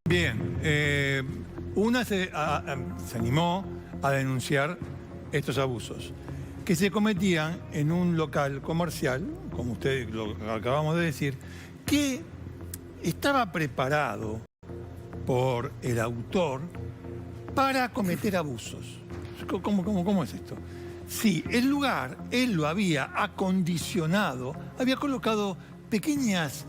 Bien, una se animó a denunciar estos abusos que se cometían en un local comercial, como ustedes lo acabamos de decir, que estaba preparado por el autor para cometer abusos. ¿Cómo es esto? Sí, el lugar, él lo había acondicionado, había colocado pequeñas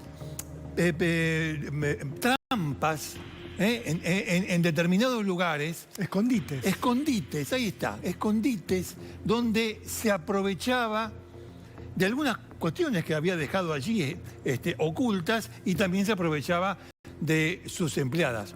trampas en determinados lugares. Escondites. Escondites, ahí está, escondites donde se aprovechaba de algunas cuestiones que había dejado allí ocultas, y también se aprovechaba de sus empleadas.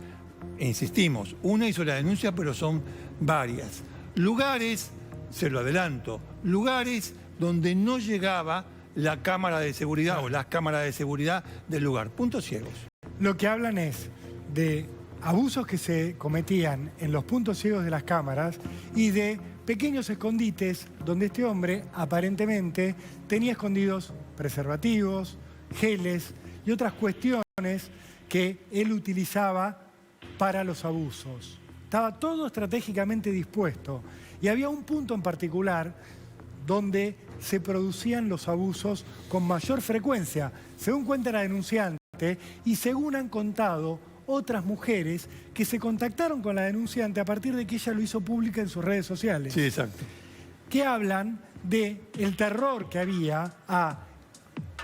Insistimos, una hizo la denuncia, pero son varias. Lugares, se lo adelanto, lugares donde no llegaba la cámara de seguridad o las cámaras de seguridad del lugar. Puntos ciegos. Lo que hablan es de abusos que se cometían en los puntos ciegos de las cámaras y de pequeños escondites donde este hombre aparentemente tenía escondidos preservativos, geles y otras cuestiones que él utilizaba para los abusos. Estaba todo estratégicamente dispuesto y había un punto en particular donde se producían los abusos con mayor frecuencia, según cuenta la denunciante y según han contado otras mujeres que se contactaron con la denunciante a partir de que ella lo hizo pública en sus redes sociales. Sí, exacto. Que hablan del terror que había a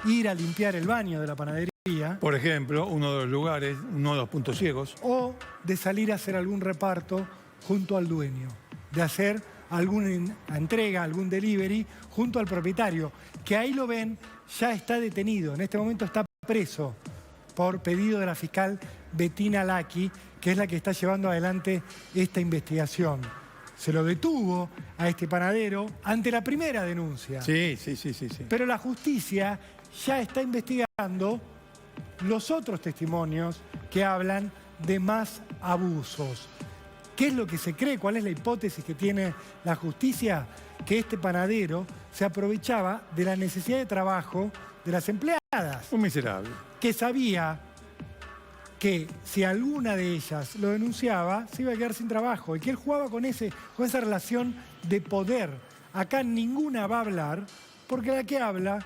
ir a limpiar el baño de la panadería. Por ejemplo, uno de los lugares, uno de los puntos ciegos. O de salir a hacer algún reparto junto al dueño, de hacer alguna entrega, algún delivery junto al propietario, que ahí lo ven, ya está detenido, en este momento está preso por pedido de la fiscal Bettina Lacchi, que es la que está llevando adelante esta investigación. Se lo detuvo a este panadero ante la primera denuncia. Sí. Pero la justicia ya está investigando los otros testimonios que hablan de más abusos. ¿Qué es lo que se cree? ¿Cuál es la hipótesis que tiene la justicia? Que este panadero se aprovechaba de la necesidad de trabajo de las empleadas. Un miserable. Que sabía que si alguna de ellas lo denunciaba, se iba a quedar sin trabajo. Y que él jugaba con esa relación de poder. Acá ninguna va a hablar, porque la que habla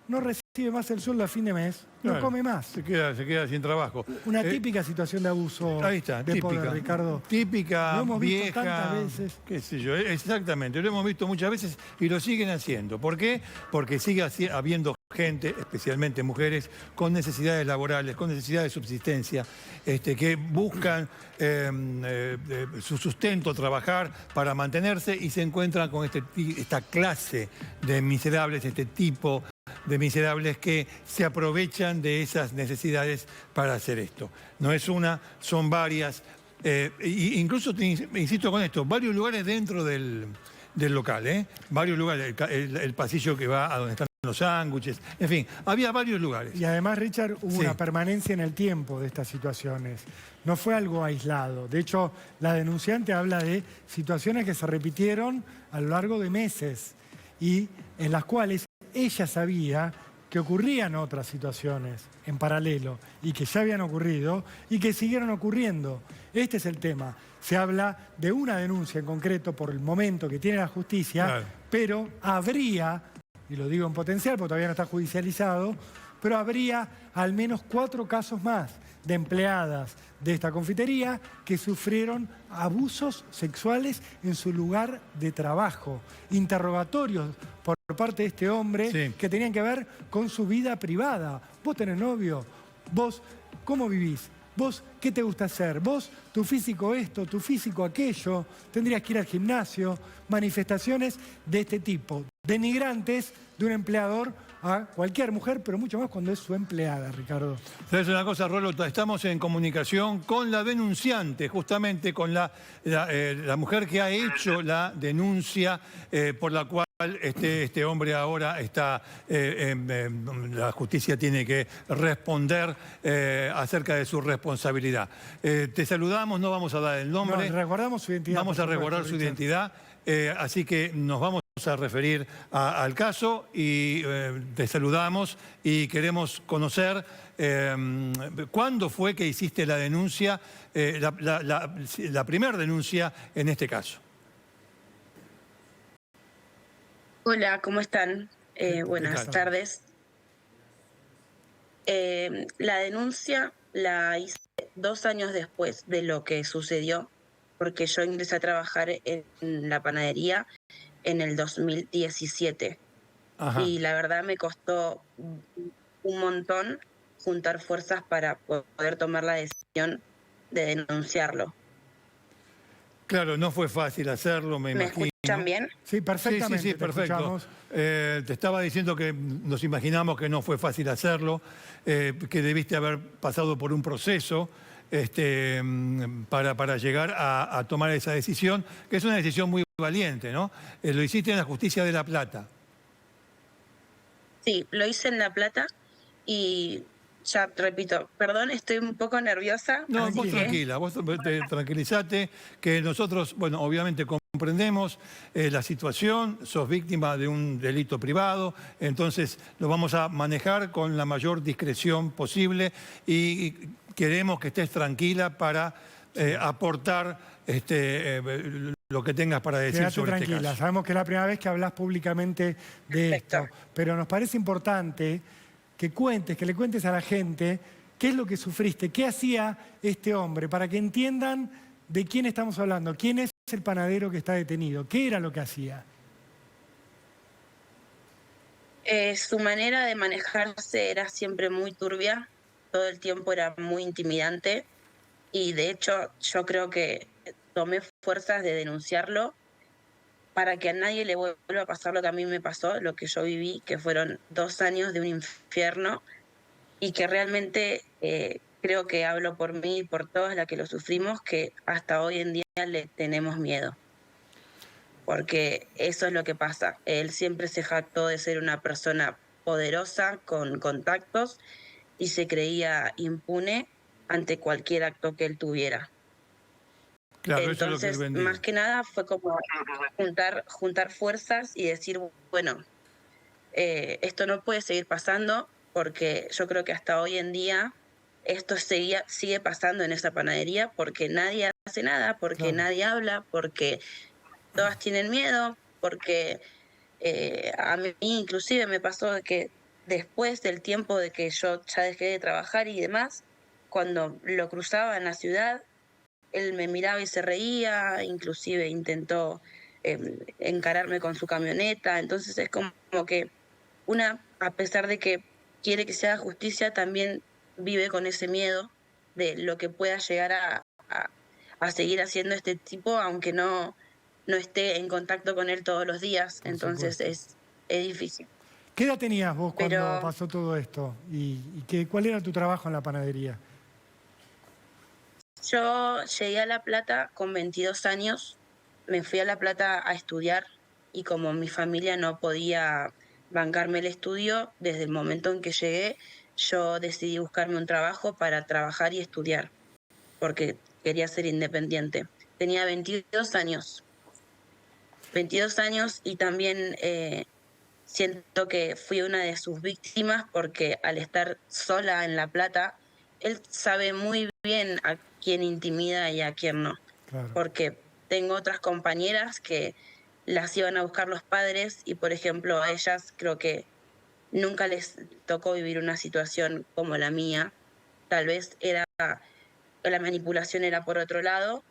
no recibe más el sueldo a fin de mes, no come más. Se queda sin trabajo. Una típica situación de abuso ahí está, de típica, poder, Ricardo. Típica, lo hemos vieja, visto tantas veces. Qué sé yo, exactamente, lo hemos visto muchas veces y lo siguen haciendo. ¿Por qué? Porque sigue habiendo gente, especialmente mujeres, con necesidades laborales, con necesidades de subsistencia, que buscan su sustento, trabajar para mantenerse, y se encuentran con esta clase de miserables, este tipo de miserables que se aprovechan de esas necesidades para hacer esto. No es una, son varias. Incluso, insisto con esto, varios lugares dentro del local, varios lugares, el pasillo que va a donde están los sándwiches, en fin, había varios lugares. Y además, Richard, hubo una permanencia en el tiempo de estas situaciones. No fue algo aislado. De hecho, la denunciante habla de situaciones que se repitieron a lo largo de meses y en las cuales ella sabía que ocurrían otras situaciones en paralelo y que ya habían ocurrido y que siguieron ocurriendo. Este es el tema. Se habla de una denuncia en concreto por el momento que tiene la justicia, claro, pero habría, y lo digo en potencial porque todavía no está judicializado, pero habría al menos 4 casos más de empleadas de esta confitería que sufrieron abusos sexuales en su lugar de trabajo, interrogatorios por parte de este hombre que tenían que ver con su vida privada. Vos tenés novio, vos, ¿cómo vivís? Vos, ¿qué te gusta hacer? Vos, tu físico esto, tu físico aquello, tendrías que ir al gimnasio, manifestaciones de este tipo, denigrantes de un empleador a cualquier mujer, pero mucho más cuando es su empleada, Ricardo. ¿Sabes una cosa, Rolo? Estamos en comunicación con la denunciante, justamente con la mujer que ha hecho la denuncia por la cual este hombre ahora está, la justicia tiene que responder acerca de su responsabilidad. Te saludamos, no vamos a dar el nombre. No, recordamos su identidad. Vamos a recordar su identidad, así que nos vamos a referir al caso y te saludamos y queremos conocer cuándo fue que hiciste la denuncia, la primera denuncia en este caso. Hola, ¿cómo están? Buenas tal? tardes. La denuncia la hice 2 años después de lo que sucedió, porque yo ingresé a trabajar en la panadería en el 2017. Ajá. Y la verdad me costó un montón juntar fuerzas para poder tomar la decisión de denunciarlo. Claro, no fue fácil hacerlo, me ¿Me imagino. escuchan bien? Sí, perfectamente. Sí, te perfecto. escuchamos. Te estaba diciendo que nos imaginamos que no fue fácil hacerlo, que debiste haber pasado por un proceso para llegar a tomar esa decisión, que es una decisión muy valiente, ¿no? Lo hiciste en la Justicia de La Plata. Sí, lo hice en La Plata y ya repito, perdón, estoy un poco nerviosa, No, así vos que tranquila, vos tranquilizate, que nosotros, bueno, obviamente comprendemos la situación, sos víctima de un delito privado, entonces lo vamos a manejar con la mayor discreción posible y queremos que estés tranquila para aportar lo que tengas para decir Quédate sobre tranquila, este caso. sabemos que es la primera vez que hablas públicamente de Perfecto. esto, pero nos parece importante que le cuentes a la gente qué es lo que sufriste, qué hacía este hombre, para que entiendan de quién estamos hablando, quién es el panadero que está detenido, qué era lo que hacía. Su manera de manejarse era siempre muy turbia, todo el tiempo era muy intimidante y de hecho yo creo que tomé fuerzas de denunciarlo para que a nadie le vuelva a pasar lo que a mí me pasó, lo que yo viví, que fueron 2 años de un infierno y que realmente creo que hablo por mí y por todas las que lo sufrimos, que hasta hoy en día le tenemos miedo. Porque eso es lo que pasa. Él siempre se jactó de ser una persona poderosa, con contactos, y se creía impune ante cualquier acto que él tuviera. Claro, eso es lo que él Entonces, vendía. más que nada fue como juntar fuerzas y decir, bueno, esto no puede seguir pasando porque yo creo que hasta hoy en día esto sigue pasando en esa panadería porque nadie hace nada, porque Claro. nadie habla, porque todas tienen miedo, porque a mí inclusive me pasó de que después del tiempo de que yo ya dejé de trabajar y demás, cuando lo cruzaba en la ciudad, él me miraba y se reía, inclusive intentó encararme con su camioneta, entonces es como que a pesar de que quiere que se haga justicia, también vive con ese miedo de lo que pueda llegar a seguir haciendo este tipo, aunque no esté en contacto con él todos los días, Por entonces supuesto. es difícil. ¿Qué edad tenías vos cuando Pero pasó todo esto? ¿Y cuál era tu trabajo en la panadería? yo llegué a La Plata con 22 años, me fui a La Plata a estudiar y como mi familia no podía bancarme el estudio, desde el momento en que llegué, yo decidí buscarme un trabajo para trabajar y estudiar, porque quería ser independiente. Tenía 22 años, 22 años y también siento que fui una de sus víctimas porque al estar sola en La Plata, él sabe muy bien a quién intimida y a quién no. Claro. Porque tengo otras compañeras que las iban a buscar los padres y, por ejemplo, a ellas creo que nunca les tocó vivir una situación como la mía. Tal vez la manipulación era por otro lado,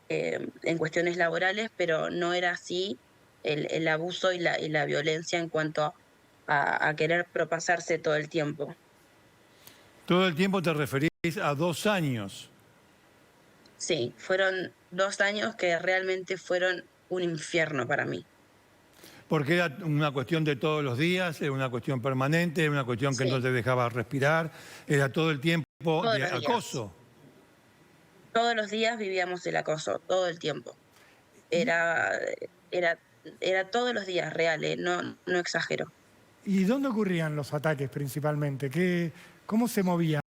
en cuestiones laborales, pero no era así el abuso y la violencia en cuanto a querer propasarse todo el tiempo. Todo el tiempo te referís a 2 años. Sí, fueron 2 años que realmente fueron un infierno para mí. Porque era una cuestión de todos los días, era una cuestión permanente, era una cuestión que no Sí, te dejaba respirar, era todo el tiempo todos de los días. acoso. Todos los días vivíamos el acoso, todo el tiempo. Era, era, era todos los días real, no exagero. ¿Y dónde ocurrían los ataques principalmente? ¿Cómo se movía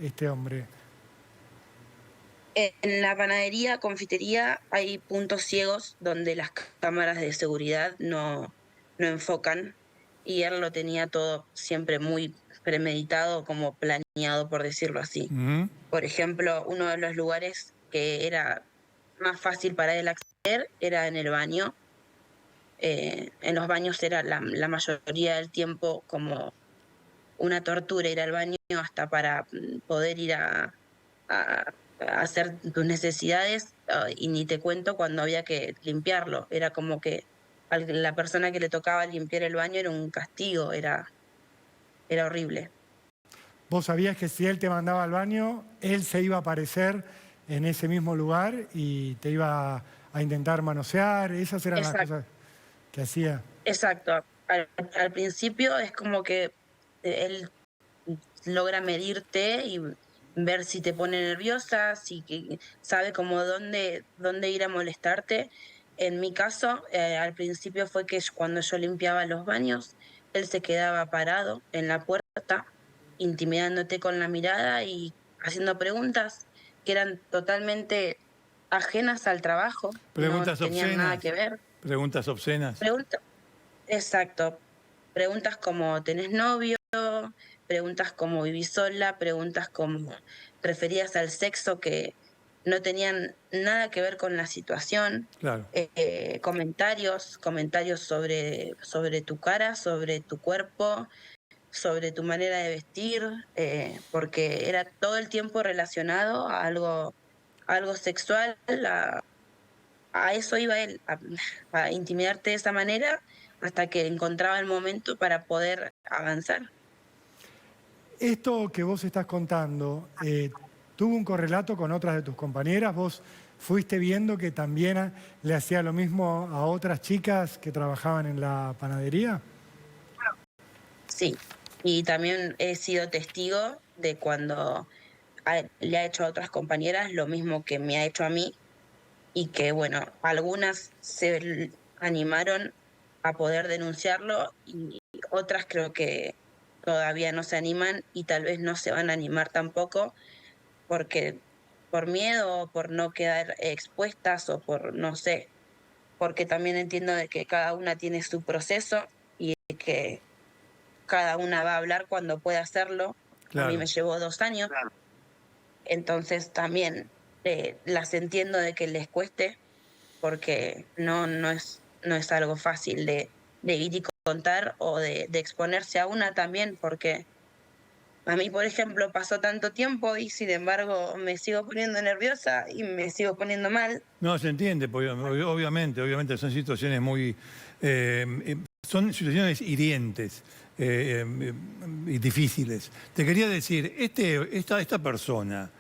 este hombre? En la panadería, confitería, hay puntos ciegos donde las cámaras de seguridad no enfocan, y él lo tenía todo siempre muy premeditado, como planeado, por decirlo así. Ujú. Por ejemplo, uno de los lugares que era más fácil para él acceder era en el baño. En los baños era la mayoría del tiempo como una tortura ir al baño, hasta para poder ir a hacer tus necesidades, y ni te cuento cuando había que limpiarlo. Era como que la persona que le tocaba limpiar el baño era un castigo, era horrible. Vos sabías que si él te mandaba al baño, él se iba a aparecer en ese mismo lugar y te iba a intentar manosear. Esas eran las Exacto, cosas que hacía. exacto. Al principio es como que él logra medirte y ver si te pone nerviosa, si sabe como dónde ir a molestarte. En mi caso, al principio fue que cuando yo limpiaba los baños, él se quedaba parado en la puerta, intimidándote con la mirada y haciendo preguntas que eran totalmente ajenas al trabajo, no Preguntas tenían nada obscenas. que ver. Preguntas obscenas. Pregunta, exacto. Preguntas como ¿tenés novio? Preguntas como ¿vivís sola? Preguntas como referidas al sexo, que no tenían nada que ver con la situación. Claro. Comentarios sobre tu cara, sobre tu cuerpo, sobre tu manera de vestir, porque era todo el tiempo relacionado a algo sexual. A eso iba él, a intimidarte de esa manera, hasta que encontraba el momento para poder avanzar. Esto que vos estás contando, ¿tuvo un correlato con otras de tus compañeras? ¿Vos fuiste viendo que también le hacía lo mismo a otras chicas que trabajaban en la panadería? Sí, y también he sido testigo de cuando le ha hecho a otras compañeras lo mismo que me ha hecho a mí, y que, bueno, algunas animaron a poder denunciarlo, y otras creo que todavía no se animan, y tal vez no se van a animar tampoco, porque por miedo, o por no quedar expuestas, o por no sé, porque también entiendo de que cada una tiene su proceso y que cada una va a hablar cuando pueda hacerlo. A mí Claro. me llevó 2 años, entonces también las entiendo de que les cueste, porque no es algo fácil de ir y contar, o de exponerse a una también, porque a mí, por ejemplo, pasó tanto tiempo y sin embargo me sigo poniendo nerviosa y me sigo poniendo mal. No, se entiende, porque obviamente son situaciones muy... son situaciones hirientes y difíciles. Te quería decir, esta persona,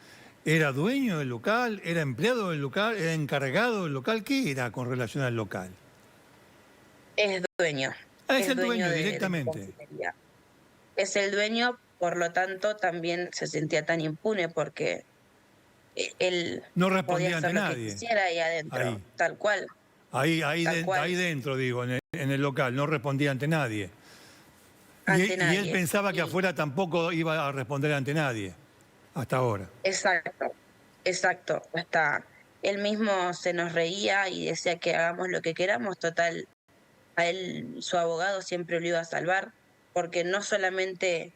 ¿era dueño del local? ¿Era empleado del local? ¿Era encargado del local? ¿Qué era con relación al local? Es dueño, Ah, es es el dueño dueño de la directamente. confitería. Es el dueño, por lo tanto también se sentía tan impune, porque él No podía respondía ante hacer lo que nadie. quisiera ahí adentro, Ahí. tal cual, tal Ahí cual, dentro, digo, en el local, no respondía ante nadie. ante Y él nadie. pensaba que Y afuera tampoco iba a responder ante nadie, hasta ahora. exacto, exacto. Hasta él mismo se nos reía y decía que hagamos lo que queramos, total, a él su abogado siempre lo iba a salvar, porque no solamente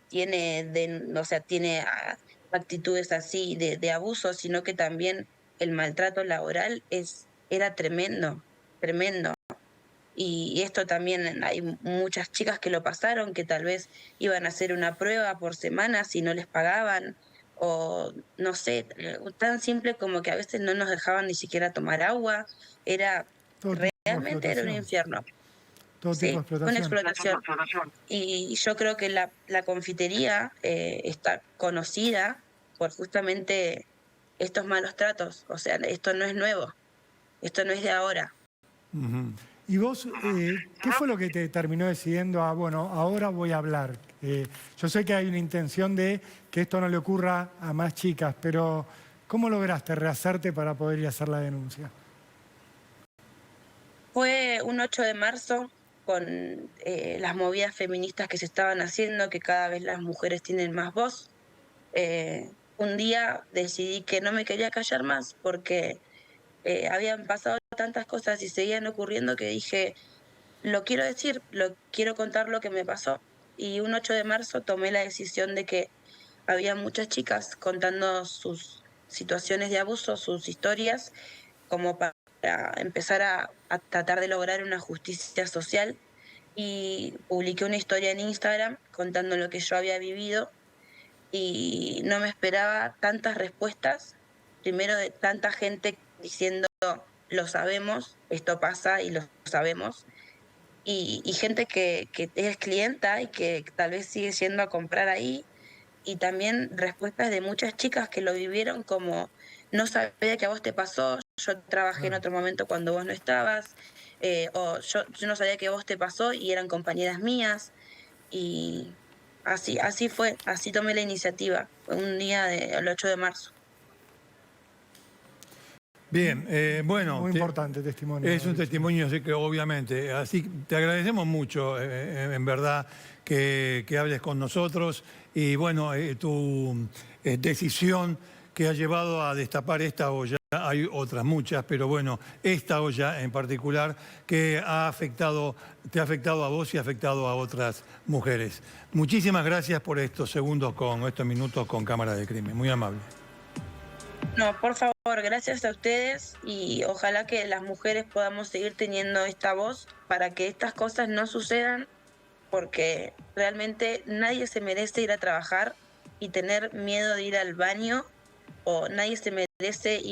o sea, tiene actitudes así de abuso, sino que también el maltrato laboral era tremendo, tremendo. Y esto también hay muchas chicas que lo pasaron, que tal vez iban a hacer una prueba por semana si no les pagaban, o no sé, tan simple como que a veces no nos dejaban ni siquiera tomar agua. Era, Todo tipo de realmente era un explotación. infierno. Todo tipo de Sí, una explotación. explotación. Y yo creo que la confitería está conocida por justamente estos malos tratos. O sea, esto no es nuevo, esto no es de ahora. Ujú. ¿Y vos, qué fue lo que te terminó decidiendo a, bueno, ahora voy a hablar? Yo sé que hay una intención de que esto no le ocurra a más chicas, pero ¿cómo lograste rehacerte para poder ir a hacer la denuncia? Fue un 8 de marzo, con las movidas feministas que se estaban haciendo, que cada vez las mujeres tienen más voz. un día decidí que no me quería callar más porque habían pasado tantas cosas y seguían ocurriendo que dije, lo quiero decir, lo quiero contar lo que me pasó. Y un 8 de marzo tomé la decisión de que había muchas chicas contando sus situaciones de abuso, sus historias, como para empezar a tratar de lograr una justicia social. Y publiqué una historia en Instagram contando lo que yo había vivido y no me esperaba tantas respuestas, primero de tanta gente diciendo, lo sabemos, esto pasa y lo sabemos, y gente que es clienta y que tal vez sigue yendo a comprar ahí, y también respuestas de muchas chicas que lo vivieron como, no sabía que a vos te pasó, yo trabajé en otro momento cuando vos no estabas, o yo no sabía que a vos te pasó y eran compañeras mías, y así fue, así tomé la iniciativa, un día del 8 de marzo. Bien, bueno. Muy importante testimonio. Es un testimonio, sí, que obviamente. Así te agradecemos mucho, en verdad, que hables con nosotros y bueno, tu decisión que ha llevado a destapar esta olla. Hay otras muchas, pero bueno, esta olla en particular que te ha afectado a vos y ha afectado a otras mujeres. Muchísimas gracias por estos minutos con Cámara de Crimen. Muy amable. No, por favor, gracias a ustedes y ojalá que las mujeres podamos seguir teniendo esta voz para que estas cosas no sucedan, porque realmente nadie se merece ir a trabajar y tener miedo de ir al baño, o nadie se merece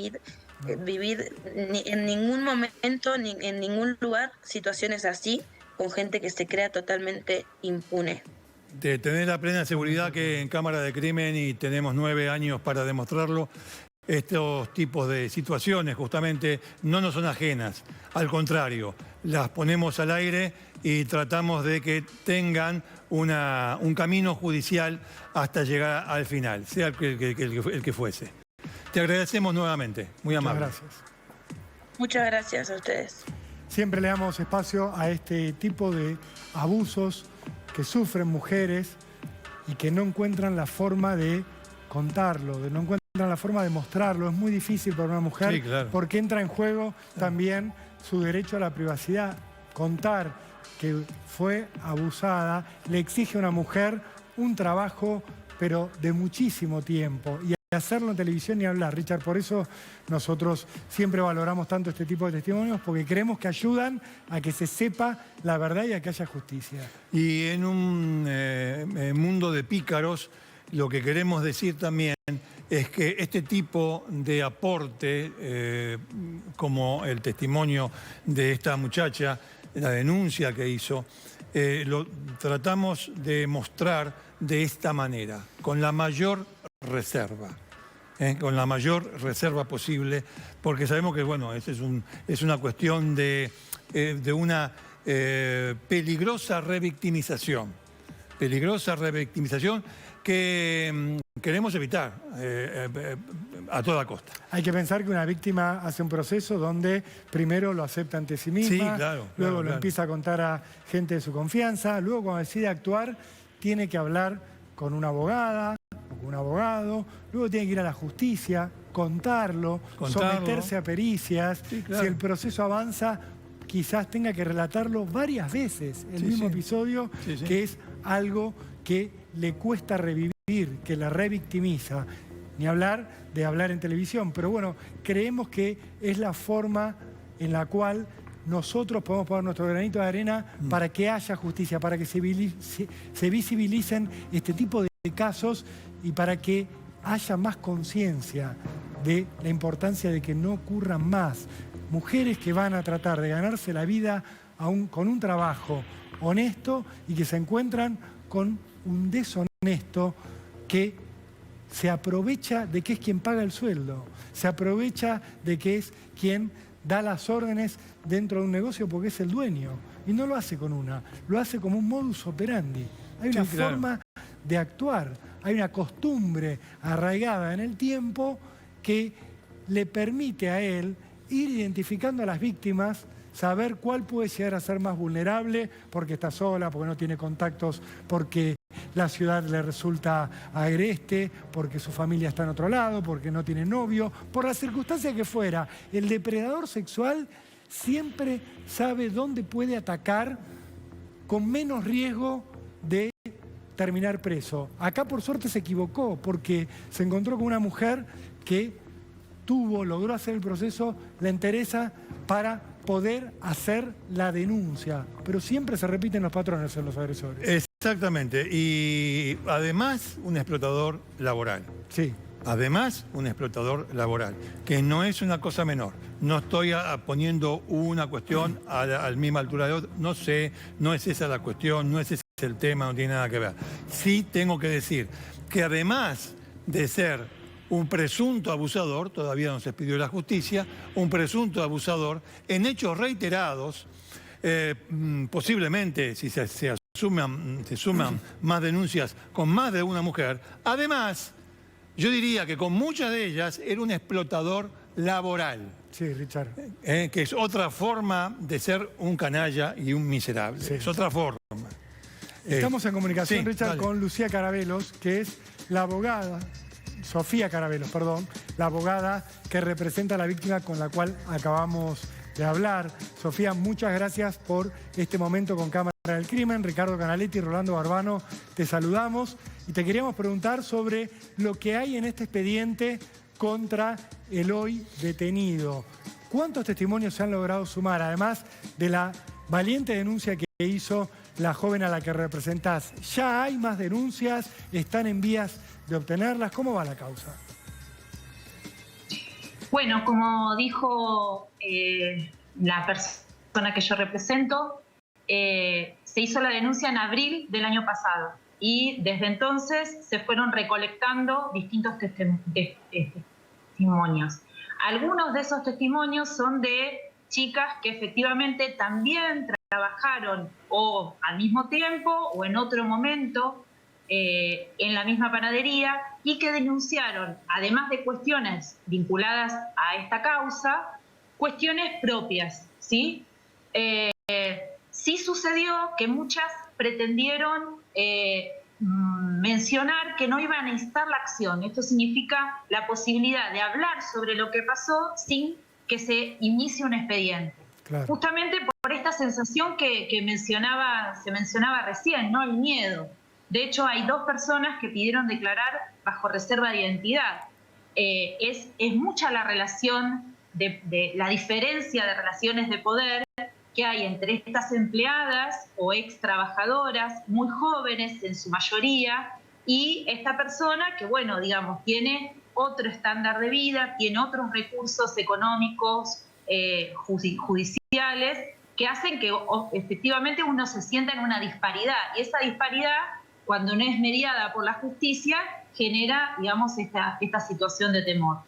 vivir en ningún momento, ni en ningún lugar, situaciones así, con gente que se crea totalmente impune. De tener la plena seguridad que en Cámara de Crimen, y tenemos 9 años para demostrarlo, estos tipos de situaciones justamente no nos son ajenas, al contrario, las ponemos al aire y tratamos de que tengan un camino judicial hasta llegar al final, sea el que fuese. Te agradecemos nuevamente, muy amable. Muchas gracias. Muchas gracias a ustedes. Siempre le damos espacio a este tipo de abusos que sufren mujeres y que no encuentran la forma de contarlo, no encuentran la forma de mostrarlo. Es muy difícil para una mujer, sí, claro, porque entra en juego también su derecho a la privacidad. Contar que fue abusada le exige a una mujer un trabajo, pero de muchísimo tiempo. Y hacerlo en televisión ni hablar, Richard. Por eso nosotros siempre valoramos tanto este tipo de testimonios, porque creemos que ayudan a que se sepa la verdad y a que haya justicia. Y en un mundo de pícaros, lo que queremos decir también es que este tipo de aporte, como el testimonio de esta muchacha, la denuncia que hizo, lo tratamos de mostrar de esta manera, con la mayor reserva. Con la mayor reserva posible, porque sabemos que bueno, es una cuestión de una peligrosa revictimización que queremos evitar a toda costa. Hay que pensar que una víctima hace un proceso donde primero lo acepta ante sí misma, sí, claro, luego claro. Lo empieza a contar a gente de su confianza, luego cuando decide actuar tiene que hablar con una abogada, un abogado, luego tiene que ir a la justicia, contarlo, someterse a pericias. Sí, claro. Si el proceso avanza, quizás tenga que relatarlo varias veces, el mismo episodio, que es algo que le cuesta revivir, que la revictimiza. Ni hablar de hablar en televisión, pero bueno, creemos que es la forma en la cual nosotros podemos poner nuestro granito de arena para que haya justicia, para que se visibilicen este tipo de casos y para que haya más conciencia de la importancia de que no ocurran más. Mujeres que van a tratar de ganarse la vida con un trabajo honesto y que se encuentran con un deshonesto que se aprovecha de que es quien paga el sueldo, se aprovecha de que es quien da las órdenes dentro de un negocio porque es el dueño. Y no lo hace con una, lo hace como un modus operandi. Hay una forma de actuar, hay una costumbre arraigada en el tiempo que le permite a él ir identificando a las víctimas, saber cuál puede llegar a ser más vulnerable porque está sola, porque no tiene contactos, porque la ciudad le resulta agreste, porque su familia está en otro lado, porque no tiene novio, por la circunstancia que fuera. El depredador sexual siempre sabe dónde puede atacar con menos riesgo de terminar preso. Acá por suerte se equivocó, porque se encontró con una mujer que logró hacer el proceso, la entereza para poder hacer la denuncia. Pero siempre se repiten los patrones en los agresores. Exactamente. Y además un explotador laboral. Sí. Además, un explotador laboral, que no es una cosa menor. No estoy poniendo una cuestión a la misma altura de otra. No sé, no es esa la cuestión, no es ese el tema, no tiene nada que ver. Sí tengo que decir que además de ser un presunto abusador, todavía no se expidió la justicia, un presunto abusador, en hechos reiterados, posiblemente si se suman más denuncias con más de una mujer, además, yo diría que con muchas de ellas era un explotador laboral. Sí, Richard. Que es otra forma de ser un canalla y un miserable. Sí. Es otra forma. Estamos en comunicación, sí, Richard, dale, con Lucía Carabelos, que es la abogada, Sofía Carabelos, perdón, la abogada que representa a la víctima con la cual acabamos de hablar. Sofía, muchas gracias por este momento con Cámara del Crimen. Ricardo Canaletti y Rolando Barbano, te saludamos y te queríamos preguntar sobre lo que hay en este expediente contra el hoy detenido. ¿Cuántos testimonios se han logrado sumar, además de la valiente denuncia que hizo la joven a la que representás? ¿Ya hay más denuncias? ¿Están en vías de obtenerlas? ¿Cómo va la causa? Bueno, como dijo la persona que yo represento, se hizo la denuncia en abril del año pasado y desde entonces se fueron recolectando distintos testimonios. Algunos de esos testimonios son de chicas que efectivamente también trabajaron o al mismo tiempo o en otro momento en la misma panadería y que denunciaron, además de cuestiones vinculadas a esta causa, cuestiones propias, ¿sí? Sí sucedió que muchas pretendieron mencionar que no iban a instar la acción. Esto significa la posibilidad de hablar sobre lo que pasó sin que se inicie un expediente. Claro. Justamente por esta sensación que se mencionaba recién, ¿no? El miedo. De hecho, hay 2 personas que pidieron declarar bajo reserva de identidad. Es mucha la relación, la diferencia de relaciones de poder que hay entre estas empleadas o ex trabajadoras, muy jóvenes en su mayoría, y esta persona que, bueno, digamos, tiene otro estándar de vida, tiene otros recursos económicos, judiciales, que hacen que efectivamente uno se sienta en una disparidad. Y esa disparidad, cuando no es mediada por la justicia, genera, digamos, esta situación de temor.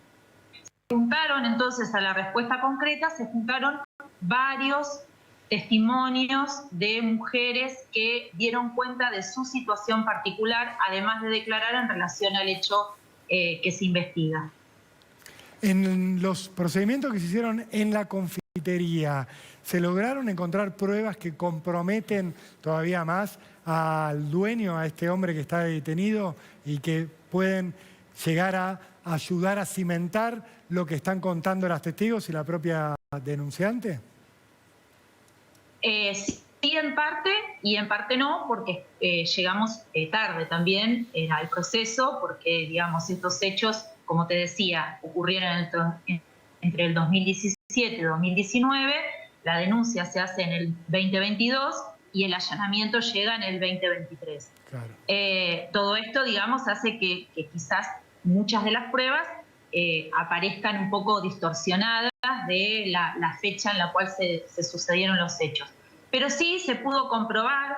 Se juntaron entonces a la respuesta concreta, se juntaron varios testimonios de mujeres que dieron cuenta de su situación particular, además de declarar en relación al hecho que se investiga. En los procedimientos que se hicieron en la confitería, ¿se lograron encontrar pruebas que comprometen todavía más al dueño, a este hombre que está detenido, y que pueden llegar a ayudar a cimentar lo que están contando los testigos y la propia denunciante? Sí, en parte, y en parte no, porque llegamos tarde también al proceso, porque, digamos, estos hechos, como te decía, ocurrieron entre el 2017 y 2019, la denuncia se hace en el 2022 y el allanamiento llega en el 2023. Claro. Todo esto, digamos, hace que quizás muchas de las pruebas aparezcan un poco distorsionadas de la fecha en la cual se sucedieron los hechos. Pero sí se pudo comprobar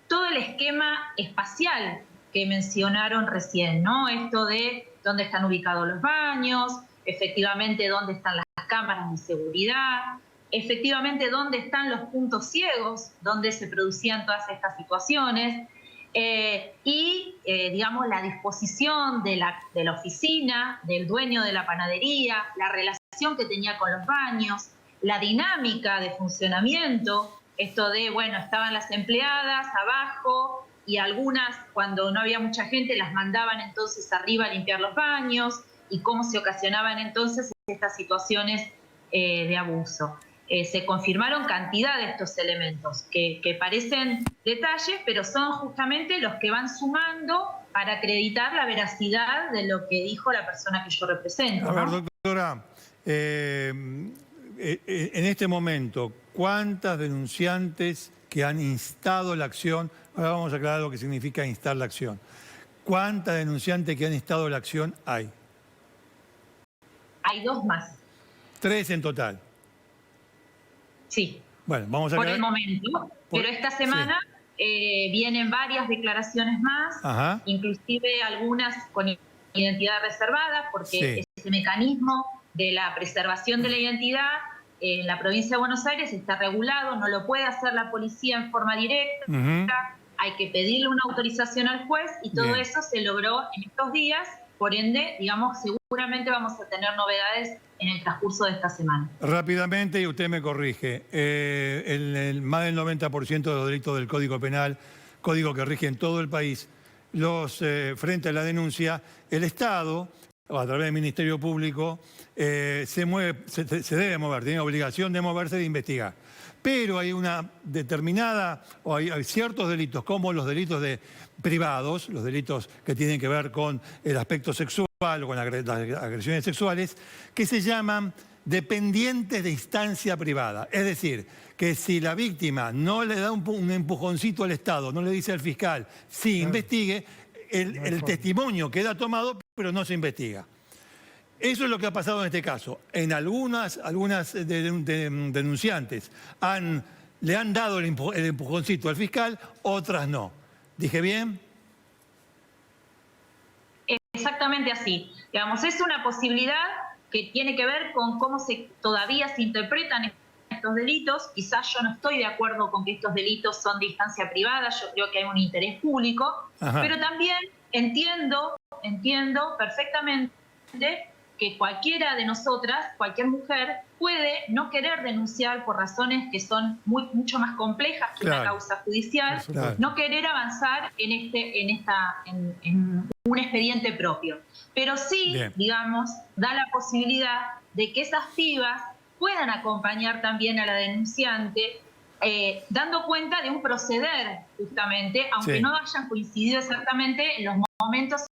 todo el esquema espacial que mencionaron recién, ¿no? Esto de dónde están ubicados los baños, efectivamente dónde están las cámaras de seguridad, efectivamente dónde están los puntos ciegos donde se producían todas estas situaciones, digamos, la disposición de la oficina, del dueño de la panadería, la relación que tenía con los baños, la dinámica de funcionamiento, esto de, bueno, estaban las empleadas abajo y algunas, cuando no había mucha gente, las mandaban entonces arriba a limpiar los baños, y cómo se ocasionaban entonces estas situaciones de abuso. Se confirmaron cantidad de estos elementos que parecen detalles, pero son justamente los que van sumando para acreditar la veracidad de lo que dijo la persona que yo represento, ¿no? A ver, doctora, en este momento, ¿cuántas denunciantes que han instado la acción? Ahora vamos a aclarar lo que significa instar la acción. ¿Cuántas denunciantes que han instado la acción hay? Hay 2 más. 3 en total. Sí. Bueno, vamos a por el momento. Pero esta semana vienen varias declaraciones más, Ajá. inclusive algunas con identidad reservada, porque ese mecanismo de la preservación de la identidad en la provincia de Buenos Aires está regulado, no lo puede hacer la policía en forma directa, hay que pedirle una autorización al juez y todo eso se logró en estos días. Por ende, digamos, seguramente vamos a tener novedades en el transcurso de esta semana. Rápidamente, y usted me corrige, más del 90% de los delitos del Código Penal, código que rige en todo el país, frente a la denuncia, el Estado, a través del Ministerio Público, se debe mover, tiene obligación de moverse, de investigar. Pero hay una determinada, o hay ciertos delitos, como los delitos privados, los delitos que tienen que ver con el aspecto sexual o con las agresiones sexuales, que se llaman dependientes de instancia privada. Es decir, que si la víctima no le da un empujoncito al Estado, no le dice al fiscal, sí, investigue, el testimonio queda tomado, pero no se investiga. Eso es lo que ha pasado en este caso. En algunas denunciantes le han dado el empujoncito al fiscal, otras no. ¿Dije bien? Exactamente así. Digamos, es una posibilidad que tiene que ver con cómo todavía se interpretan estos delitos. Quizás yo no estoy de acuerdo con que estos delitos son de instancia privada, yo creo que hay un interés público, pero también entiendo perfectamente que cualquiera de nosotras, cualquier mujer, puede no querer denunciar por razones que son mucho más complejas que una causa judicial, no querer avanzar en un expediente propio. Pero sí, digamos, da la posibilidad de que esas pibas puedan acompañar también a la denunciante, dando cuenta de un proceder, justamente, aunque no hayan coincidido exactamente en los momentos